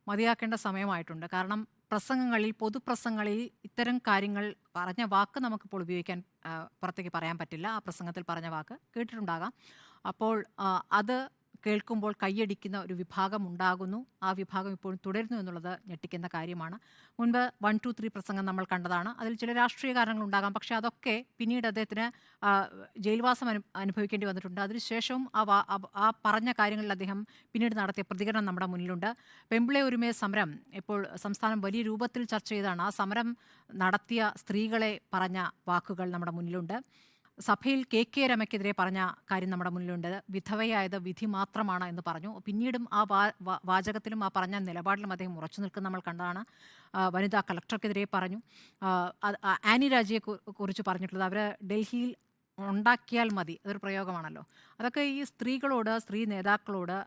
മതിയാക്കേണ്ട സമയമായിട്ടുണ്ട്. കാരണം പ്രസംഗങ്ങളിൽ, പൊതുപ്രസംഗങ്ങളിൽ ഇത്തരം കാര്യങ്ങൾ പറഞ്ഞ വാക്ക് നമുക്കിപ്പോൾ ഉപയോഗിക്കാൻ പുറത്തേക്ക് പറയാൻ പറ്റില്ല. ആ പ്രസംഗത്തിൽ പറഞ്ഞ വാക്ക് കേട്ടിട്ടുണ്ടാകാം. അപ്പോൾ അത് കേൾക്കുമ്പോൾ കൈയടിക്കുന്ന ഒരു വിഭാഗം ഉണ്ടാകുന്നു. ആ വിഭാഗം ഇപ്പോഴും തുടരുന്നു എന്നുള്ളത് ഞെട്ടിക്കുന്ന കാര്യമാണ്. മുൻപ് 1, 2, 3 പ്രസംഗം നമ്മൾ കണ്ടതാണ്. അതിൽ ചില രാഷ്ട്രീയ കാരണങ്ങളുണ്ടാകാം. പക്ഷേ അതൊക്കെ പിന്നീട് അദ്ദേഹത്തിന് ജയിൽവാസം അനുഭവിക്കേണ്ടി വന്നിട്ടുണ്ട്. അതിനുശേഷവും ആ പറഞ്ഞ കാര്യങ്ങളിൽ അദ്ദേഹം പിന്നീട് നടത്തിയ പ്രതികരണം നമ്മുടെ മുന്നിലുണ്ട്. പെമ്പിളെ ഒരുമേ സമരം ഇപ്പോൾ സംസ്ഥാനം വലിയ രൂപത്തിൽ ചർച്ച ചെയ്താണ്. ആ സമരം നടത്തിയ സ്ത്രീകളെ പറഞ്ഞ വാക്കുകൾ നമ്മുടെ മുന്നിലുണ്ട്. സഭയിൽ കെ രമയ്ക്കെതിരെ പറഞ്ഞ കാര്യം നമ്മുടെ മുന്നിലുണ്ട്. വിധവയായത് വിധി മാത്രമാണ് എന്ന് പറഞ്ഞു. പിന്നീടും ആ വാചകത്തിലും ആ പറഞ്ഞ നിലപാടിലും അദ്ദേഹം ഉറച്ചു നിൽക്കുന്ന നമ്മൾ കണ്ടതാണ്. വനിതാ കളക്ടർക്കെതിരെ പറഞ്ഞു. ആനി രാജയെ കുറിച്ച് പറഞ്ഞിട്ടുള്ളത് അവർ ഡൽഹിയിൽ ഉണ്ടാക്കിയാൽ മതി, അതൊരു പ്രയോഗമാണല്ലോ. അതൊക്കെ ഈ സ്ത്രീകളോട്, സ്ത്രീ നേതാക്കളോട്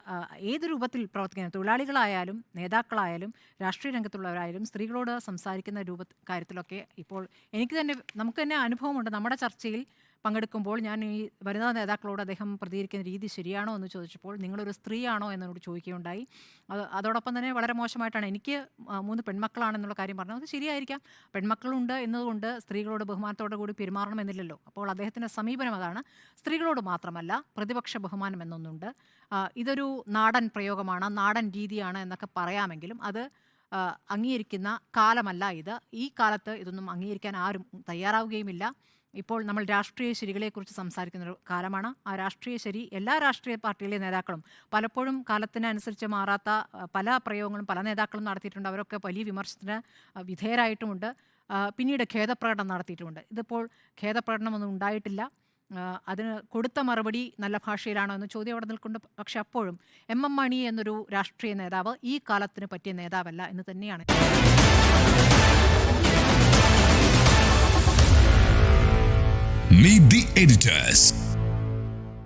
ഏത് രൂപത്തിൽ പ്രവർത്തിക്കുന്ന തൊഴിലാളികളായാലും നേതാക്കളായാലും രാഷ്ട്രീയ രംഗത്തുള്ളവരായാലും സ്ത്രീകളോട് സംസാരിക്കുന്ന കാര്യത്തിലൊക്കെ ഇപ്പോൾ നമുക്ക് തന്നെ അനുഭവമുണ്ട്. നമ്മുടെ ചർച്ചയിൽ പങ്കെടുക്കുമ്പോൾ ഞാൻ ഈ വനിതാ നേതാക്കളോട് അദ്ദേഹം പ്രതികരിക്കുന്ന രീതി ശരിയാണോ എന്ന് ചോദിച്ചപ്പോൾ നിങ്ങളൊരു സ്ത്രീയാണോ എന്നോട് ചോദിക്കുകയുണ്ടായി. അതോടൊപ്പം തന്നെ വളരെ മോശമായിട്ടാണ്, എനിക്ക് 3 പെൺമക്കളാണെന്നുള്ള കാര്യം പറഞ്ഞത്. അത് ശരിയായിരിക്കാം, പെൺമക്കളുണ്ട് എന്നതുകൊണ്ട് സ്ത്രീകളോട് ബഹുമാനത്തോടു കൂടി പെരുമാറണമെന്നില്ലല്ലോ. അപ്പോൾ അദ്ദേഹത്തിൻ്റെ സമീപനം അതാണ്. സ്ത്രീകളോട് മാത്രമല്ല, പ്രതിപക്ഷ ബഹുമാനം എന്നൊന്നുണ്ട്. ഇതൊരു നാടൻ പ്രയോഗമാണ്, നാടൻ രീതിയാണ് എന്നൊക്കെ പറയാമെങ്കിലും അത് അംഗീകരിക്കുന്ന കാലമല്ല ഇത്. ഈ കാലത്ത് ഇതൊന്നും അംഗീകരിക്കാൻ ആരും തയ്യാറാവുകയുമില്ല. ഇപ്പോൾ നമ്മൾ രാഷ്ട്രീയ ശരികളെക്കുറിച്ച് സംസാരിക്കുന്ന ഒരു കാലമാണ്. ആ രാഷ്ട്രീയ ശരി എല്ലാ രാഷ്ട്രീയ പാർട്ടിയിലെ നേതാക്കളും പലപ്പോഴും കാലത്തിനനുസരിച്ച് മാറാത്ത പല പ്രയോഗങ്ങളും പല നേതാക്കളും നടത്തിയിട്ടുണ്ട്. അവരൊക്കെ വലിയ വിമർശനത്തിന് വിധേയരായിട്ടുമുണ്ട്. പിന്നീട് ഖേദപ്രകടനം നടത്തിയിട്ടുമുണ്ട്. ഇതിപ്പോൾ ഖേദപ്രകടനമൊന്നും ഉണ്ടായിട്ടില്ല. അതിന് കൊടുത്ത മറുപടി നല്ല ഭാഷയിലാണോ എന്ന ചോദ്യം അവിടെ നിൽക്കുന്നുണ്ട്. പക്ഷെ അപ്പോഴും എം മണി എന്നൊരു രാഷ്ട്രീയ നേതാവ് ഈ കാലത്തിന് പറ്റിയ നേതാവല്ല എന്ന് തന്നെയാണ്. Meet the editors.